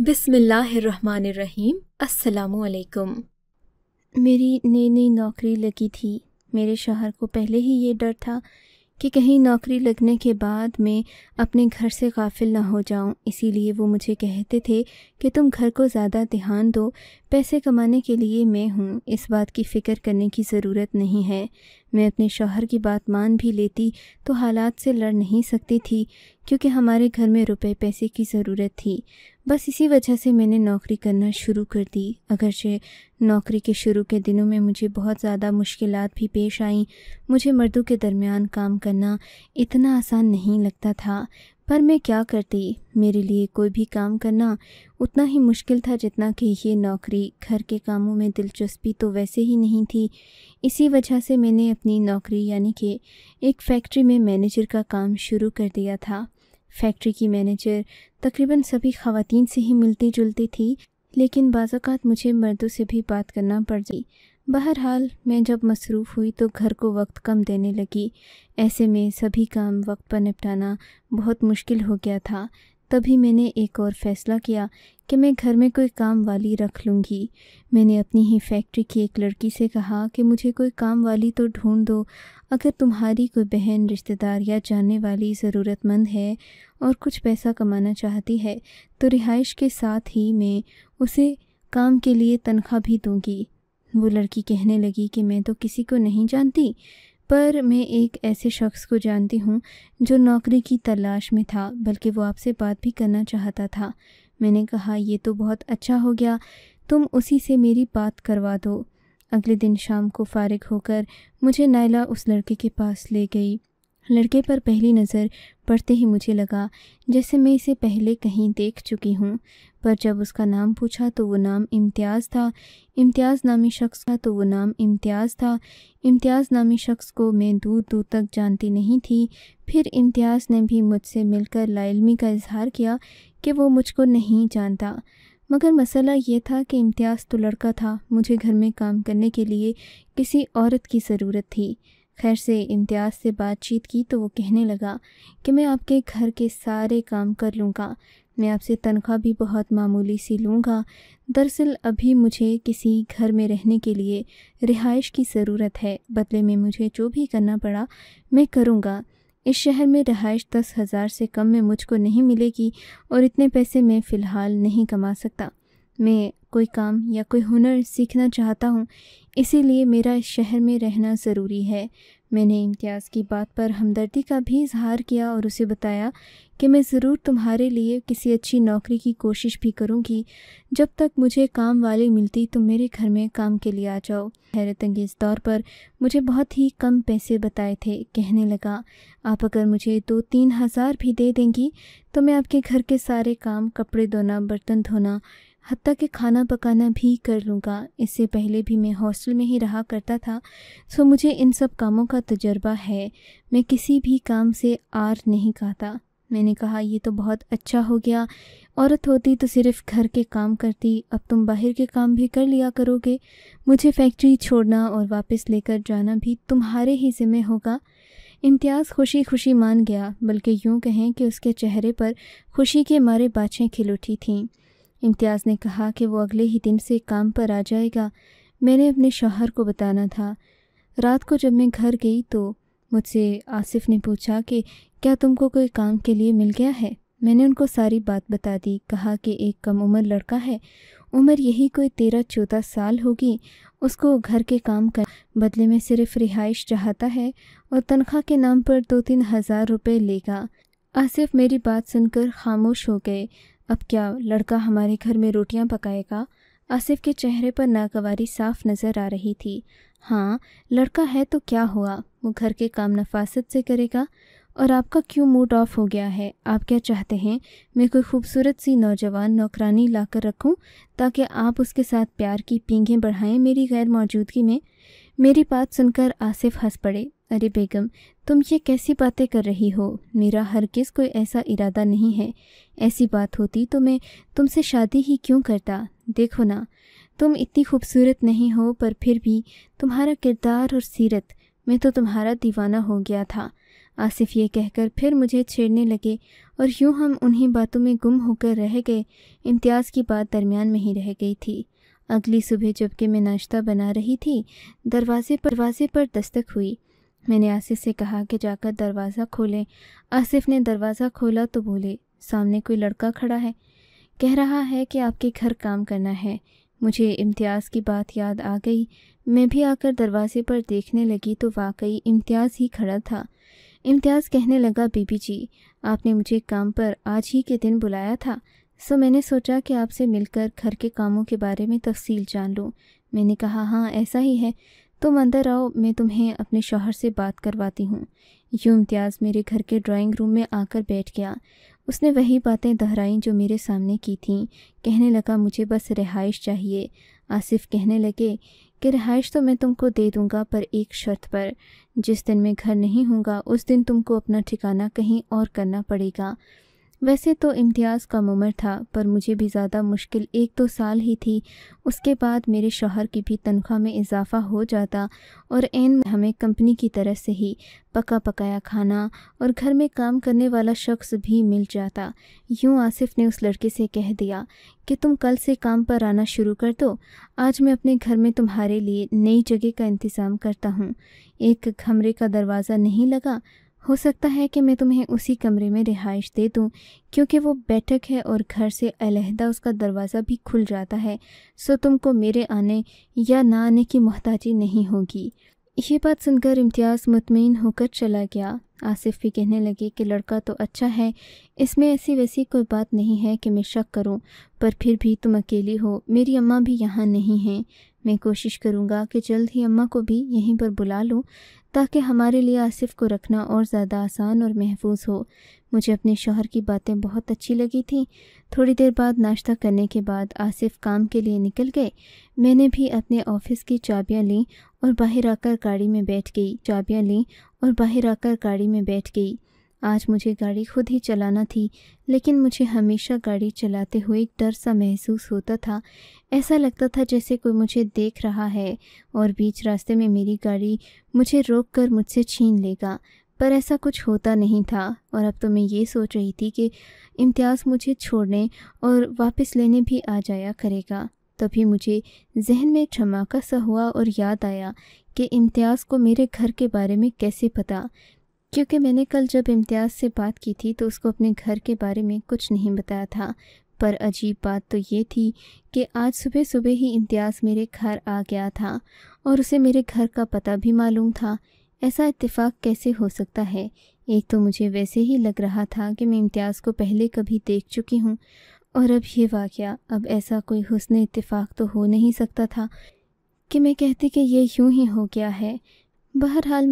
بسم اللہ الرحمن الرحیم۔ السلام علیکم۔ میری نئی نئی نوکری لگی تھی۔ میرے شوہر کو پہلے ہی یہ ڈر تھا کہ کہیں نوکری لگنے کے بعد میں اپنے گھر سے غافل نہ ہو جاؤں، اسی لیے وہ مجھے کہتے تھے کہ تم گھر کو زیادہ دھیان دو، پیسے کمانے کے لیے میں ہوں، اس بات کی فکر کرنے کی ضرورت نہیں ہے۔ میں اپنے شوہر کی بات مان بھی لیتی تو حالات سے لڑ نہیں سکتی تھی، کیونکہ ہمارے گھر میں روپے پیسے کی ضرورت تھی۔ بس اسی وجہ سے میں نے نوکری کرنا شروع کر دی۔ اگرچہ نوکری کے شروع کے دنوں میں مجھے بہت زیادہ مشکلات بھی پیش آئیں، مجھے مردوں کے درمیان کام کرنا اتنا آسان نہیں لگتا تھا، پر میں کیا کرتی، میرے لیے کوئی بھی کام کرنا اتنا ہی مشکل تھا جتنا کہ یہ نوکری۔ گھر کے کاموں میں دلچسپی تو ویسے ہی نہیں تھی، اسی وجہ سے میں نے اپنی نوکری یعنی کہ ایک فیکٹری میں مینیجر کا کام شروع کر دیا تھا۔ فیکٹری کی مینیجر تقریباً سبھی خواتین سے ہی ملتی جلتی تھی، لیکن بعض اوقات مجھے مردوں سے بھی بات کرنا پڑ گئی۔ بہرحال میں جب مصروف ہوئی تو گھر کو وقت کم دینے لگی، ایسے میں سبھی کام وقت پر نپٹانا بہت مشکل ہو گیا تھا۔ تبھی میں نے ایک اور فیصلہ کیا کہ میں گھر میں کوئی کام والی رکھ لوں گی۔ میں نے اپنی ہی فیکٹری کی ایک لڑکی سے کہا کہ مجھے کوئی کام والی تو ڈھونڈ دو، اگر تمہاری کوئی بہن، رشتہ دار یا جاننے والی ضرورت مند ہے اور کچھ پیسہ کمانا چاہتی ہے تو رہائش کے ساتھ ہی میں اسے کام کے لیے تنخواہ بھی دوں گی۔ وہ لڑکی کہنے لگی کہ میں تو کسی کو نہیں جانتی، پر میں ایک ایسے شخص کو جانتی ہوں جو نوکری کی تلاش میں تھا، بلکہ وہ آپ سے بات بھی کرنا چاہتا تھا۔ میں نے کہا یہ تو بہت اچھا ہو گیا، تم اسی سے میری بات کروا دو۔ اگلے دن شام کو فارغ ہو کر مجھے نائلہ اس لڑکے کے پاس لے گئی۔ لڑکے پر پہلی نظر پڑتے ہی مجھے لگا جیسے میں اسے پہلے کہیں دیکھ چکی ہوں، پر جب اس کا نام پوچھا تو وہ نام امتیاز تھا۔ امتیاز نامی شخص کا تو وہ نام امتیاز تھا۔ امتیاز نامی شخص کو میں دور دور تک جانتی نہیں تھی۔ پھر امتیاز نے بھی مجھ سے مل کر لا علمی کا اظہار کیا کہ وہ مجھ کو نہیں جانتا، مگر مسئلہ یہ تھا کہ امتیاز تو لڑکا تھا، مجھے گھر میں کام کرنے کے لیے کسی عورت کی ضرورت تھی۔ خیر سے امتیاز سے بات چیت کی تو وہ کہنے لگا کہ میں آپ کے گھر کے سارے کام کر لوں گا، میں آپ سے تنخواہ بھی بہت معمولی سی لوں گا۔ دراصل ابھی مجھے کسی گھر میں رہنے کے لیے رہائش کی ضرورت ہے، بدلے میں مجھے جو بھی کرنا پڑا میں کروں گا۔ اس شہر میں رہائش 10,000 سے کم میں مجھ کو نہیں ملے گی، اور اتنے پیسے میں فی الحال نہیں کما سکتا۔ میں کوئی کام یا کوئی ہنر سیکھنا چاہتا ہوں، اسی لیے میرا اس شہر میں رہنا ضروری ہے۔ میں نے امتیاز کی بات پر ہمدردی کا بھی اظہار کیا اور اسے بتایا کہ میں ضرور تمہارے لیے کسی اچھی نوکری کی کوشش بھی کروں گی، جب تک مجھے کام والی ملتی تو میرے گھر میں کام کے لیے آ جاؤ۔ حیرت انگیز طور پر مجھے بہت ہی کم پیسے بتائے تھے۔ کہنے لگا آپ اگر مجھے 2-3 ہزار بھی دے دیں گی تو میں آپ کے گھر کے سارے کام، کپڑے دھونا، برتن دھونا، حتیٰ کہ کھانا پکانا بھی کر لوں گا۔ اس سے پہلے بھی میں ہاسٹل میں ہی رہا کرتا تھا، سو مجھے ان سب کاموں کا تجربہ ہے، میں کسی بھی کام سے آر نہیں کھاتا۔ میں نے کہا یہ تو بہت اچھا ہو گیا، عورت ہوتی تو صرف گھر کے کام کرتی، اب تم باہر کے کام بھی کر لیا کرو گے، مجھے فیکٹری چھوڑنا اور واپس لے کر جانا بھی تمہارے ہی ذمہ ہوگا۔ امتیاز خوشی خوشی مان گیا، بلکہ یوں کہیں کہ اس کے چہرے پر خوشی کے مارے باچھیں کھل اٹھی تھیں۔ امتیاز نے کہا کہ وہ اگلے ہی دن سے کام پر آ جائے گا۔ میں نے اپنے شوہر کو بتانا تھا۔ رات کو جب میں گھر گئی تو مجھ سے آصف نے پوچھا کہ کیا تم کو کوئی کام کے لیے مل گیا ہے؟ میں نے ان کو ساری بات بتا دی۔ کہا کہ ایک کم عمر لڑکا ہے، عمر یہی کوئی 13-14 سال ہوگی، اس کو گھر کے کام کر بدلے میں صرف رہائش چاہتا ہے اور تنخواہ کے نام پر 2-3 ہزار روپے لے گا۔ آصف میری بات سن کر خاموش ہو گئے۔ اب کیا لڑکا ہمارے گھر میں روٹیاں پکائے گا؟ آصف کے چہرے پر ناگواری صاف نظر آ رہی تھی۔ ہاں، لڑکا ہے تو کیا ہوا، وہ گھر کے کام نفاست سے کرے گا۔ اور آپ کا کیوں موڈ آف ہو گیا ہے؟ آپ کیا چاہتے ہیں میں کوئی خوبصورت سی نوجوان نوکرانی لا کر رکھوں تاکہ آپ اس کے ساتھ پیار کی پینگیں بڑھائیں میری غیر موجودگی میں؟ میری بات سن کر آصف ہنس پڑے۔ ارے بیگم، تم یہ کیسی باتیں کر رہی ہو؟ میرا ہرگز کوئی ایسا ارادہ نہیں ہے، ایسی بات ہوتی تو میں تم سے شادی ہی کیوں کرتا؟ دیکھو نا، تم اتنی خوبصورت نہیں ہو، پر پھر بھی تمہارا کردار اور سیرت میں تو تمہارا دیوانہ ہو گیا تھا۔ آصف یہ کہہ کر پھر مجھے چھیڑنے لگے اور یوں ہم انہی باتوں میں گم ہو کر رہ گئے۔ امتیاز کی بات درمیان میں ہی رہ گئی تھی۔ اگلی صبح جب کہ میں ناشتہ بنا رہی تھی، دروازے پر دستک ہوئی۔ میں نے آصف سے کہا کہ جا کر دروازہ کھولیں۔ آصف نے دروازہ کھولا تو بولے، سامنے کوئی لڑکا کھڑا ہے، کہہ رہا ہے کہ آپ کے گھر کام کرنا ہے۔ مجھے امتیاز کی بات یاد آ گئی۔ میں بھی آ کر دروازے پر دیکھنے لگی تو واقعی امتیاز ہی کھڑا تھا۔ امتیاز کہنے لگا، بی بی جی، آپ نے مجھے کام پر آج ہی کے دن بلایا تھا، سو میں نے سوچا کہ آپ سے مل کر گھر کے کاموں کے بارے میں تفصیل جان لوں۔ میں نے کہا، ہاں ایسا ہی ہے، تم اندر آؤ، میں تمہیں اپنے شوہر سے بات کرواتی ہوں۔ یوں امتیاز میرے گھر کے ڈرائنگ روم میں آ کر بیٹھ گیا۔ اس نے وہی باتیں دہرائیں جو میرے سامنے کی تھیں۔ کہنے لگا، مجھے بس رہائش چاہیے۔ آصف کہنے لگے کہ رہائش تو میں تم کو دے دوں گا، پر ایک شرط پر، جس دن میں گھر نہیں ہوں گا اس دن تم کو اپنا ٹھکانہ کہیں اور کرنا پڑے گا۔ ویسے تو امتیاز کم عمر تھا، پر مجھے بھی زیادہ مشکل 1-2 سال ہی تھی۔ اس کے بعد میرے شوہر کی بھی تنخواہ میں اضافہ ہو جاتا اور عین ہمیں کمپنی کی طرف سے ہی پکا پکایا کھانا اور گھر میں کام کرنے والا شخص بھی مل جاتا۔ یوں آصف نے اس لڑکے سے کہہ دیا کہ تم کل سے کام پر آنا شروع کر دو، آج میں اپنے گھر میں تمہارے لیے نئی جگہ کا انتظام کرتا ہوں۔ ایک کمرے کا دروازہ نہیں لگا، ہو سکتا ہے کہ میں تمہیں اسی کمرے میں رہائش دے دوں، کیونکہ وہ بیٹھک ہے اور گھر سے علیحدہ اس کا دروازہ بھی کھل جاتا ہے، سو تم کو میرے آنے یا نہ آنے کی محتاجی نہیں ہوگی۔ یہ بات سن کر امتیاز مطمئن ہو کر چلا گیا۔ آصف بھی کہنے لگے کہ لڑکا تو اچھا ہے، اس میں ایسی ویسی کوئی بات نہیں ہے کہ میں شک کروں، پر پھر بھی تم اکیلی ہو، میری اماں بھی یہاں نہیں ہیں۔ میں کوشش کروں گا کہ جلد ہی اماں کو بھی یہیں پر بلا لوں، تاکہ ہمارے لیے آصف کو رکھنا اور زیادہ آسان اور محفوظ ہو۔ مجھے اپنے شوہر کی باتیں بہت اچھی لگی تھیں۔ تھوڑی دیر بعد ناشتہ کرنے کے بعد آصف کام کے لیے نکل گئے۔ میں نے بھی اپنے آفس کی چابیاں لیں اور باہر آ کر گاڑی میں بیٹھ گئی۔ آج مجھے گاڑی خود ہی چلانا تھی، لیکن مجھے ہمیشہ گاڑی چلاتے ہوئے ایک ڈر سا محسوس ہوتا تھا۔ ایسا لگتا تھا جیسے کوئی مجھے دیکھ رہا ہے اور بیچ راستے میں میری گاڑی مجھے روک کر مجھ سے چھین لے گا، پر ایسا کچھ ہوتا نہیں تھا۔ اور اب تو میں یہ سوچ رہی تھی کہ امتیاز مجھے چھوڑنے اور واپس لینے بھی آ جایا کرے گا۔ تبھی مجھے ذہن میں ایک دھماکہ سا ہوا اور یاد آیا کہ امتیاز کو میرے گھر کے بارے میں کیسے پتہ، کیونکہ میں نے کل جب امتیاز سے بات کی تھی تو اس کو اپنے گھر کے بارے میں کچھ نہیں بتایا تھا۔ پر عجیب بات تو یہ تھی کہ آج صبح ہی امتیاز میرے گھر آ گیا تھا اور اسے میرے گھر کا پتہ بھی معلوم تھا۔ ایسا اتفاق کیسے ہو سکتا ہے؟ ایک تو مجھے ویسے ہی لگ رہا تھا کہ میں امتیاز کو پہلے کبھی دیکھ چکی ہوں، اور اب یہ واقعہ، اب ایسا کوئی حسن اتفاق تو ہو نہیں سکتا تھا کہ میں کہتی کہ یہ یوں ہی ہو گیا ہے۔ بہرحال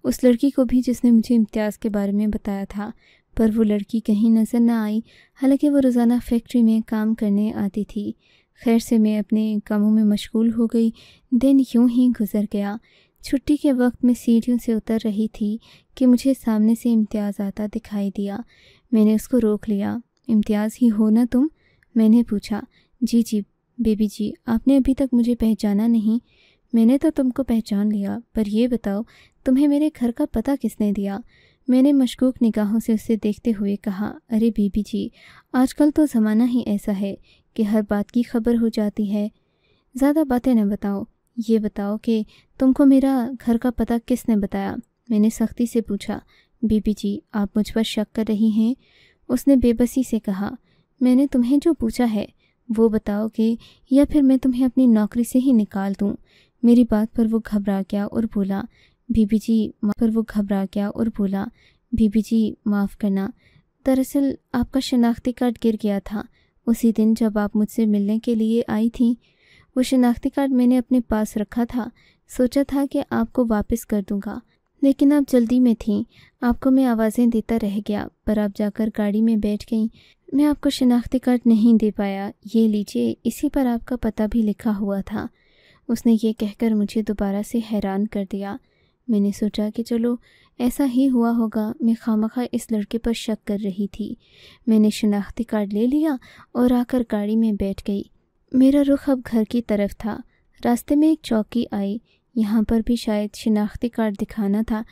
اس لڑکی کو بھی جس نے مجھے امتیاز کے بارے میں بتایا تھا، پر وہ لڑکی کہیں نظر نہ آئی، حالانکہ وہ روزانہ فیکٹری میں کام کرنے آتی تھی۔ خیر سے میں اپنے کاموں میں مشغول ہو گئی۔ دن یوں ہی گزر گیا۔ چھٹی کے وقت میں سیڑھیوں سے اتر رہی تھی کہ مجھے سامنے سے امتیاز آتا دکھائی دیا۔ میں نے اس کو روک لیا۔ امتیاز ہی ہو نا تم؟ میں نے پوچھا۔ جی بیبی جی، آپ نے ابھی تک مجھے پہچانا نہیں؟ میں نے تو تم کو پہچان لیا، پر یہ بتاؤ تمہیں میرے گھر کا پتہ کس نے دیا؟ میں نے مشکوک نگاہوں سے اسے دیکھتے ہوئے کہا، ارے بیبی جی، آج کل تو زمانہ ہی ایسا ہے کہ ہر بات کی خبر ہو جاتی ہے۔ زیادہ باتیں نہ بتاؤ، یہ بتاؤ کہ تم کو میرا گھر کا پتہ کس نے بتایا؟ میں نے سختی سے پوچھا۔ بیبی جی، آپ مجھ پر شک کر رہی ہیں؟ اس نے بے بسی سے کہا۔ میں نے تمہیں جو پوچھا ہے وہ بتاؤ کہ یا پھر میں تمہیں اپنی نوکری سے ہی نکال دوں۔ میری بات پر وہ گھبرا گیا اور بولا، بی بی جی معاف کرنا، دراصل آپ کا شناختی کارڈ گر گیا تھا اسی دن جب آپ مجھ سے ملنے کے لیے آئی تھیں۔ وہ شناختی کارڈ میں نے اپنے پاس رکھا تھا، سوچا تھا کہ آپ کو واپس کر دوں گا، لیکن آپ جلدی میں تھیں، آپ کو میں آوازیں دیتا رہ گیا، پر آپ جا کر گاڑی میں بیٹھ گئیں۔ میں آپ کو شناختی کارڈ نہیں دے پایا، یہ لیجئے، اسی پر آپ کا پتہ بھی لکھا ہوا تھا۔ اس نے یہ کہہ کر مجھے دوبارہ سے حیران کر دیا۔ میں نے سوچا کہ چلو ایسا ہی ہوا ہوگا، میں خواہ اس لڑکے پر شک کر رہی تھی۔ میں نے شناختی کارڈ لے لیا اور آ کر گاڑی میں بیٹھ گئی۔ میرا رخ اب گھر کی طرف تھا۔ راستے میں ایک چوکی آئی، यहाँ पर भी शायद शनाख्ती कार्ड दिखाना था।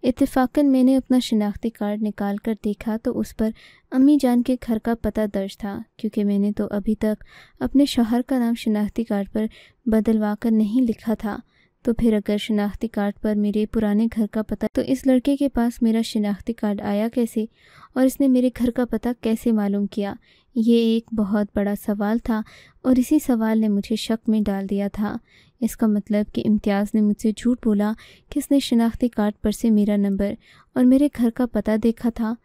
इत्तेफाकन मैंने अपना शनाख्ती कार्ड निकाल कर देखा तो उस पर अम्मी जान के घर का पता दर्ज था। क्योंकि मैंने तो अभी तक अपने शौहर का नाम शनाख्ती कार्ड पर बदलवा कर नहीं लिखा था, तो फिर अगर शनाख्ती कार्ड पर मेरे पुराने घर का पता, तो इस लड़के के पास मेरा शनाख्ती कार्ड आया कैसे और इसने मेरे घर का पता कैसे मालूम किया? ये एक बहुत बड़ा सवाल था और इसी सवाल ने मुझे शक में डाल दिया था। इसका मतलब कि इम्तियाज़ ने मुझसे झूठ बोला कि उसने शनाख्ती कार्ड पर से मेरा नंबर और मेरे घर का पता देखा था।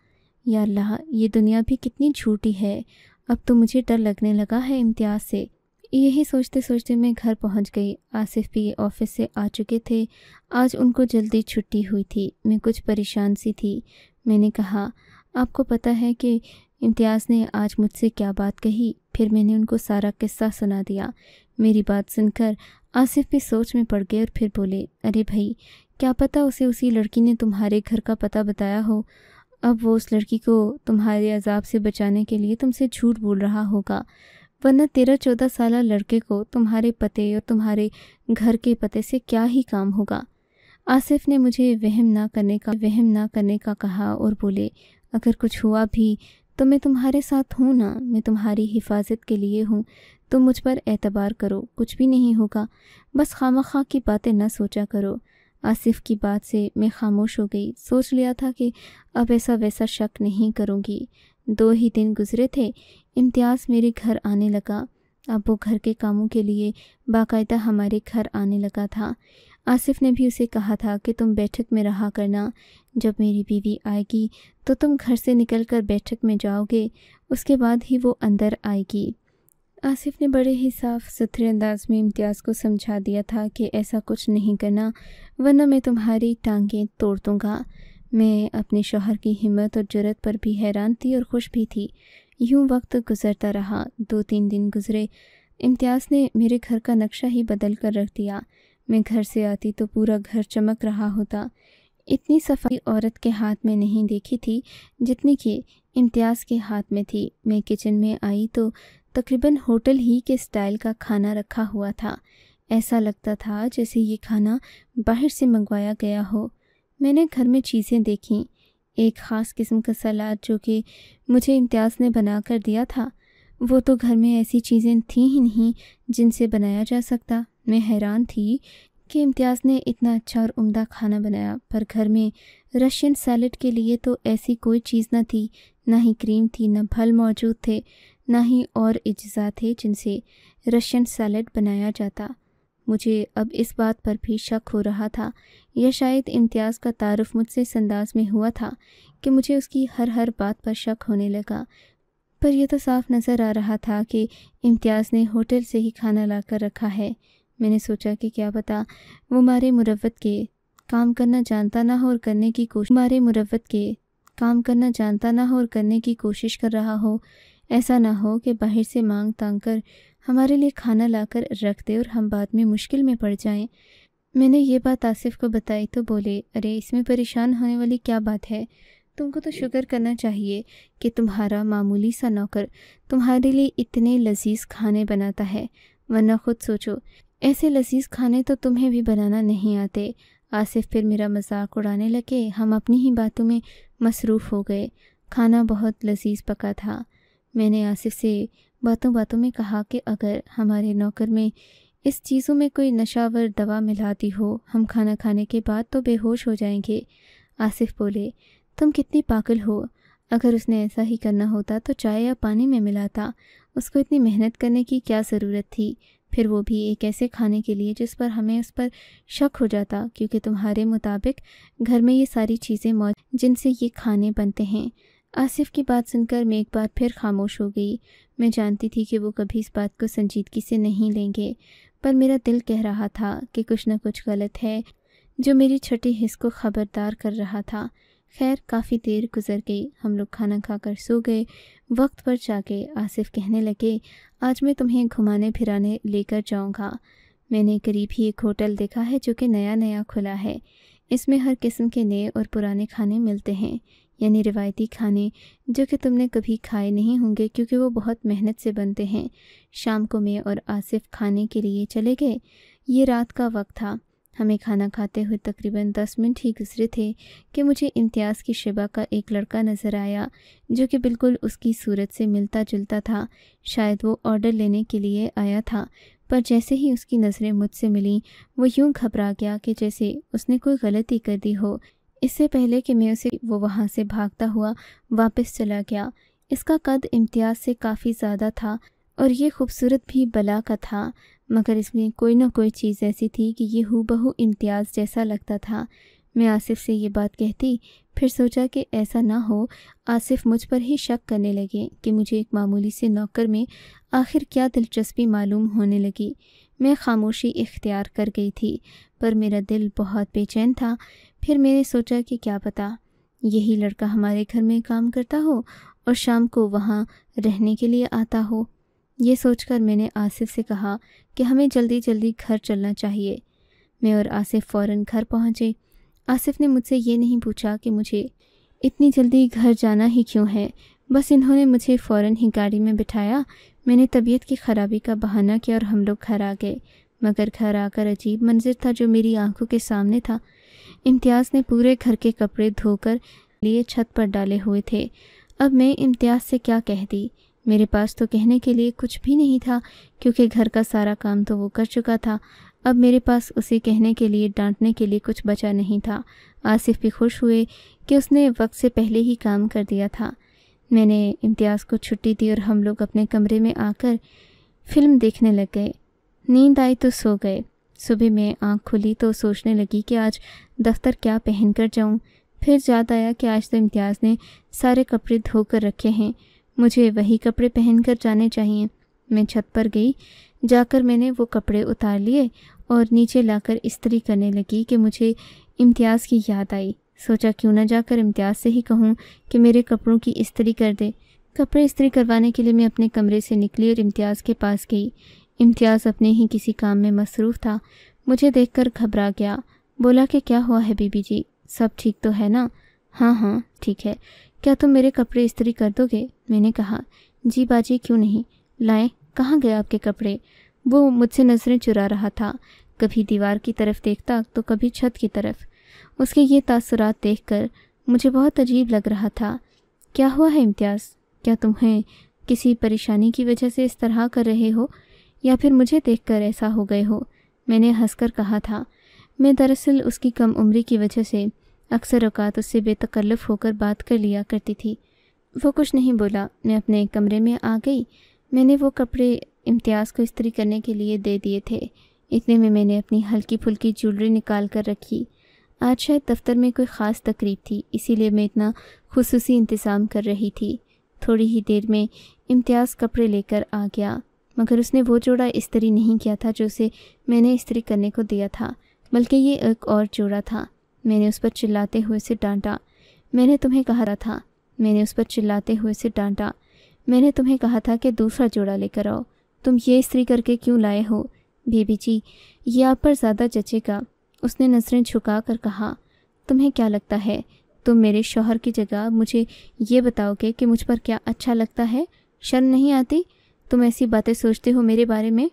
या अल्लाह, ये दुनिया भी कितनी झूठी है। अब तो मुझे डर लगने लगा है इम्तियाज़ से। यही सोचते सोचते मैं घर पहुंच गई। आसिफ भी ऑफिस से आ चुके थे। आज उनको जल्दी छुट्टी हुई थी। मैं कुछ परेशान सी थी। मैंने कहा, आपको पता है कि इम्तियाज़ ने आज मुझसे क्या बात कही? फिर मैंने उनको सारा किस्सा सुना दिया। मेरी बात सुनकर आसिफ भी सोच में पड़ गए और फिर बोले, अरे भाई, क्या पता उसे उसी लड़की ने तुम्हारे घर का पता बताया हो। अब वो उस लड़की को तुम्हारे अजाब से बचाने के लिए तुमसे झूठ बोल रहा होगा, वरना 13-14 साल लड़के को तुम्हारे पते और तुम्हारे घर के पते से क्या ही काम होगा। आसिफ ने मुझे वहम ना करने का कहा और बोले, अगर कुछ हुआ भी तो मैं तुम्हारे साथ हूँ ना, मैं तुम्हारी हिफाजत के लिए हूँ। तुम मुझ पर एतबार करो, कुछ भी नहीं होगा। बस खामखा की बातें न सोचा करो। आसिफ की बात से मैं खामोश हो गई। सोच लिया था कि अब ऐसा वैसा शक नहीं करूँगी। 2 ही दिन गुजरे थे, इम्तियाज़ मेरे घर आने लगा। अब वो घर के कामों के लिए बाकायदा हमारे घर आने लगा था। आसिफ ने भी उसे कहा था कि तुम बैठक में रहा करना, जब मेरी बीवी आएगी तो तुम घर से निकलकर बैठक में जाओगे, उसके बाद ही वो अंदर आएगी। आसिफ ने बड़े ही साफ सुथरे अंदाज में इम्तियाज़ को समझा दिया था कि ऐसा कुछ नहीं करना, वरना मैं तुम्हारी टांगें तोड़ दूँगा। मैं अपने शौहर की हिम्मत और जुर्रत पर भी हैरान थी और खुश भी थी। यूँ वक्त गुजरता रहा। 2-3 दिन गुजरे। इम्तियाज़ ने मेरे घर का नक्शा ही बदल कर रख दिया। मैं घर से आती तो पूरा घर चमक रहा होता। इतनी सफाई औरत के हाथ में नहीं देखी थी जितनी कि इम्तियाज़ के हाथ में थी। मैं किचन में आई तो तकरीबन होटल ही के स्टाइल का खाना रखा हुआ था। ऐसा लगता था जैसे ये खाना बाहर से मंगवाया गया हो। मैंने घर में चीज़ें देखीं। एक ख़ास किस्म का सलाद जो कि मुझे इम्तियाज़ ने बना कर दिया था, वो तो घर में ऐसी चीज़ें थीं ही नहीं जिनसे बनाया जा सकता। मैं हैरान थी कि इम्तियाज़ ने इतना अच्छा और उम्दा खाना बनाया, पर घर में रशियन सैलड के लिए तो ऐसी कोई चीज़ न थी। ना ही क्रीम थी, न फल मौजूद थे, ना ही और अज्जा थे जिनसे रशियन सैलड बनाया जाता। मुझे अब इस बात पर भी शक हो रहा था, या शायद इम्तियाज़ का तारुफ मुझसे इस अंदाज में हुआ था कि मुझे उसकी हर बात पर शक होने लगा। पर यह तो साफ नज़र आ रहा था कि इम्तियाज़ ने होटल से ही खाना ला कर रखा है। मैंने सोचा कि क्या पता वो हमारे मुरव्वत के काम करना जानता ना हो और करने की कोशिश कर रहा हो। ऐसा ना हो कि बाहर से मांग तांग कर हमारे लिए खाना लाकर रख दे और हम बाद में मुश्किल में पड़ जाएं। मैंने ये बात आसिफ को बताई तो बोले, अरे इसमें परेशान होने वाली क्या बात है? तुमको तो शुक्र करना चाहिए कि तुम्हारा मामूली सा नौकर तुम्हारे लिए इतने लजीज खाने बनाता है, वरना खुद सोचो, ऐसे लजीज खाने तो तुम्हें भी बनाना नहीं आते। आसिफ फिर मेरा मजाक उड़ाने लगे। हम अपनी ही बातों में मसरूफ़ हो गए। खाना बहुत लजीज पका था। मैंने आसिफ से बातों बातों में कहा कि अगर हमारे नौकर में इस चीज़ों में कोई नशावर दवा मिलाती हो, हम खाना खाने के बाद तो बेहोश हो जाएंगे। आसिफ बोले, तुम कितनी पागल हो। अगर उसने ऐसा ही करना होता तो चाय या पानी में मिलाता। उसको इतनी मेहनत करने की क्या ज़रूरत थी? फिर वो भी एक ऐसे खाने के लिए जिस पर हमें उस पर शक हो जाता, क्योंकि तुम्हारे मुताबिक घर में ये सारी चीज़ें मौजूद जिनसे ये खाने बनते हैं। आसिफ की बात सुनकर मैं एक बार फिर खामोश हो गई। मैं जानती थी कि वो कभी इस बात को संजीदगी से नहीं लेंगे, पर मेरा दिल कह रहा था कि कुछ न कुछ गलत है, जो मेरी छठी हिस्स को ख़बरदार कर रहा था। खैर, काफ़ी देर गुजर गई। हम लोग खाना खाकर सो गए। वक्त पर जाके आसिफ कहने लगे, आज मैं तुम्हें घुमाने फिराने लेकर जाऊंगा। मैंने करीब ही एक होटल देखा है जो कि नया खुला है। इसमें हर किस्म के नए और पुराने खाने मिलते हैं, यानी रिवायती खाने जो कि तुमने कभी खाए नहीं होंगे, क्योंकि वो बहुत मेहनत से बनते हैं। शाम को मैं और आसिफ खाने के लिए चले गए। ये रात का वक्त था। हमें खाना खाते हुए तकरीबन 10 मिनट ही गुजरे थे कि मुझे इम्तियाज़ की शिबा का एक लड़का नज़र आया जो कि बिल्कुल उसकी सूरत से मिलता जुलता था। शायद वो ऑर्डर लेने के लिए आया था, पर जैसे ही उसकी नज़रें मुझसे मिलीं वो यूं घबरा गया कि जैसे उसने कोई गलती कर दी हो। इससे पहले कि मैं उसे वो वहाँ से भागता हुआ वापस चला गया। इसका कद इम्तियाज़ से काफ़ी ज़्यादा था और ये खूबसूरत भी बला का था, मगर इसमें कोई ना कोई चीज़ ऐसी थी कि ये हूबहू इम्तियाज़ जैसा लगता था। मैं आसिफ से ये बात कहती, फिर सोचा कि ऐसा ना हो आसिफ मुझ पर ही शक करने लगे कि मुझे एक मामूली से नौकर में आखिर क्या दिलचस्पी मालूम होने लगी। मैं खामोशी इख्तियार कर गई थी, पर मेरा दिल बहुत बेचैन था। फिर मैंने सोचा कि क्या पता यही लड़का हमारे घर में काम करता हो और शाम को वहाँ रहने के लिए आता हो। ये सोचकर मैंने आसिफ से कहा कि हमें जल्दी जल्दी घर चलना चाहिए। मैं और आसिफ फ़ौरन घर पहुँचे। आसिफ ने मुझसे ये नहीं पूछा कि मुझे इतनी जल्दी घर जाना ही क्यों है, बस इन्होंने मुझे फ़ौरन ही गाड़ी में बिठाया। मैंने तबीयत की ख़राबी का बहाना किया और हम लोग घर आ गए। मगर घर आकर अजीब मंजर था जो मेरी आंखों के सामने था। इम्तियाज़ ने पूरे घर के कपड़े धोकर लिए छत पर डाले हुए थे। अब मैं इम्तियाज़ से क्या कहती? मेरे पास तो कहने के लिए कुछ भी नहीं था, क्योंकि घर का सारा काम तो वो कर चुका था। अब मेरे पास उसे कहने के लिए, डांटने के लिए कुछ बचा नहीं था। आसिफ भी खुश हुए कि उसने वक्त से पहले ही काम कर दिया था। मैंने इम्तियाज़ को छुट्टी दी और हम लोग अपने कमरे में आकर फ़िल्म देखने लग गए। नींद आई तो सो गए। सुबह में आँख खुली तो सोचने लगी कि आज दफ्तर क्या पहन कर जाऊँ। फिर याद आया कि आज तो इम्तियाज़ ने सारे कपड़े धो कर रखे हैं, मुझे वही कपड़े पहन कर जाने चाहिए। मैं छत पर गई। जाकर मैंने वो कपड़े उतार लिए और नीचे लाकर इस्त्री करने लगी कि मुझे इम्तियाज़ की याद आई। सोचा क्यों न जाकर इम्तियाज़ से ही कहूँ कि मेरे कपड़ों की इस्त्री कर दे। कपड़े इस्त्री करवाने के लिए मैं अपने कमरे से निकली और इम्तियाज़ के पास गई। इम्तियाज़ अपने ही किसी काम में मसरूफ़ था। मुझे देखकर घबरा गया। बोला कि क्या हुआ है बीबी जी, सब ठीक तो है ना? हाँ हाँ ठीक है। क्या तुम मेरे कपड़े इस्त्री कर दोगे? मैंने कहा जी बाजी, क्यों नहीं। लाएं, कहाँ गए आपके कपड़े? वो मुझसे नज़रें चुरा रहा था। कभी दीवार की तरफ देखता तो कभी छत की तरफ। उसके ये तासुरात देखकर मुझे बहुत अजीब लग रहा था। क्या हुआ है इम्तियाज़? क्या तुम्हें किसी परेशानी की वजह से इस तरह कर रहे हो, या फिर मुझे देखकर ऐसा हो गए हो? मैंने हंसकर कहा था। मैं दरअसल उसकी कम उम्री की वजह से अक्सर औकात उससे बेतकल्लुफ़ होकर बात कर लिया करती थी। वो कुछ नहीं बोला। मैं अपने कमरे में आ गई। मैंने वो कपड़े इम्तियाज़ को इस्त्री करने के लिए दे दिए थे। इतने में मैंने अपनी हल्की फुल्की ज्वेलरी निकाल कर रखी। आज शायद दफ्तर में कोई ख़ास तकरीब थी, इसीलिए मैं इतना खुसूसी इंतज़ाम कर रही थी। थोड़ी ही देर में इम्तियाज़ कपड़े लेकर आ गया, मगर उसने वो जोड़ा इस्त्री नहीं किया था जो उसे मैंने इस्त्री करने को दिया था, बल्कि ये एक और जोड़ा था। मैंने उस पर चिल्लाते हुए उसे डांटा। मैंने तुम्हें कहा था। मैंने उस पर चिल्लाते हुए उसे डांटा। मैंने तुम्हें कहा था कि दूसरा जोड़ा लेकर आओ। तुम ये इस्त्री करके क्यों लाए हो? बीबी जी, ये आप पर ज़्यादा जचेगा। उसने नज़रें झुका कर कहा। तुम्हें क्या लगता है, तुम मेरे शौहर की जगह मुझे ये बताओगे कि मुझ पर क्या अच्छा लगता है? शर्म नहीं आती? तुम ऐसी बातें सोचते हो मेरे बारे में?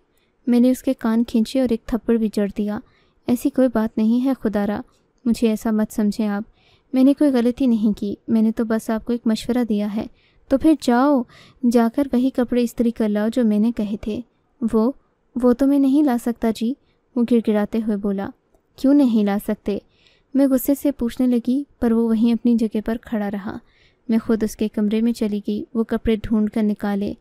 मैंने उसके कान खींचे और एक थप्पड़ भी जड़ दिया। ऐसी कोई बात नहीं है खुदारा, मुझे ऐसा मत समझें आप। मैंने कोई गलती नहीं की, मैंने तो बस आपको एक मशवरा दिया है। तो फिर जाओ, जाकर वही कपड़े इस्त्री कर लाओ जो मैंने कहे थे। वो तो मैं नहीं ला सकता जी, वो गिड़गिड़ाते हुए बोला। क्यों नहीं ला सकते? मैं गुस्से से पूछने लगी, पर वो वहीं अपनी जगह पर खड़ा रहा। मैं खुद उसके कमरे में चली गई वो कपड़े ढूंढ कर निकाले,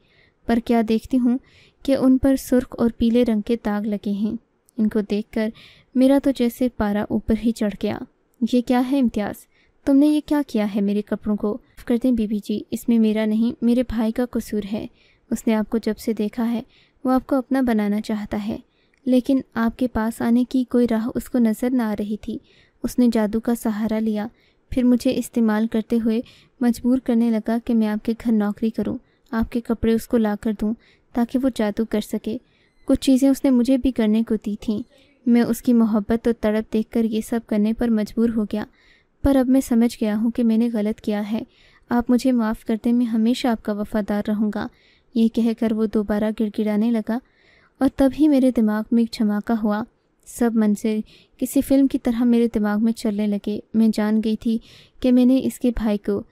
पर क्या देखती हूँ कि उन पर सुर्ख और पीले रंग के दाग लगे हैं। इनको देखकर मेरा तो जैसे पारा ऊपर ही चढ़ गया। ये क्या है इम्तियाज़, तुमने ये क्या किया है मेरे कपड़ों को? माफ़ कर दें बीबी जी, इसमें मेरा नहीं, मेरे भाई का कसूर है। उसने आपको जब से देखा है वो आपको अपना बनाना चाहता है, लेकिन आपके पास आने की कोई राह उसको नज़र ना आ रही थी। उसने जादू का सहारा लिया, फिर मुझे इस्तेमाल करते हुए मजबूर करने लगा कि मैं आपके घर नौकरी करूं, आपके कपड़े उसको ला कर दूँ ताकि वो जादू कर सके। कुछ चीज़ें उसने मुझे भी करने को दी थीं। मैं उसकी मोहब्बत और तड़प देखकर ये सब करने पर मजबूर हो गया, पर अब मैं समझ गया हूँ कि मैंने गलत किया है। आप मुझे माफ़ कर दें, मैं हमेशा आपका वफ़ादार रहूँगा। ये कहकर वो दोबारा गिड़गिड़ाने लगा और तभी मेरे दिमाग में एक झमाका हुआ। सब मंजर किसी फिल्म की तरह मेरे दिमाग में चलने लगे। मैं जान गई थी कि मैंने इसके भाई को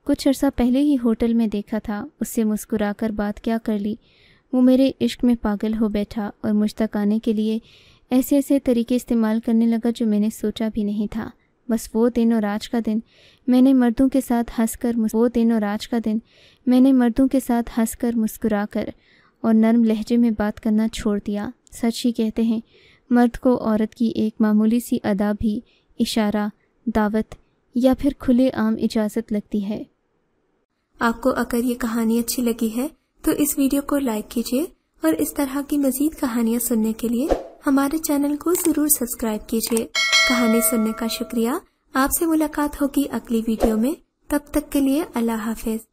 कुछ अर्सा पहले ही होटल में देखा था। उससे मुस्कुराकर बात क्या कर ली। वो मेरे इश्क में पागल हो बैठा और मुझ तक आने के लिए ऐसे ऐसे तरीके इस्तेमाल करने लगा जो मैंने सोचा भी नहीं था। बस वो दिन और आज का दिन मैंने मर्दों के साथ हंसकर मुस्कुराकर और नरम लहजे में बात करना छोड़ दिया। सच ही कहते हैं, मर्द को औरत की एक मामूली सी अदा भी इशारा, दावत या फिर खुले आम इजाज़त लगती है। आपको अगर ये कहानी अच्छी लगी है तो इस वीडियो को लाइक कीजिए और इस तरह की मज़ीद कहानियाँ सुनने के लिए हमारे चैनल को ज़रूर सब्सक्राइब कीजिए। कहानी सुनने का शुक्रिया। आपसे मुलाकात होगी अगली वीडियो में। तब तक के लिए अल्लाह हाफिज़।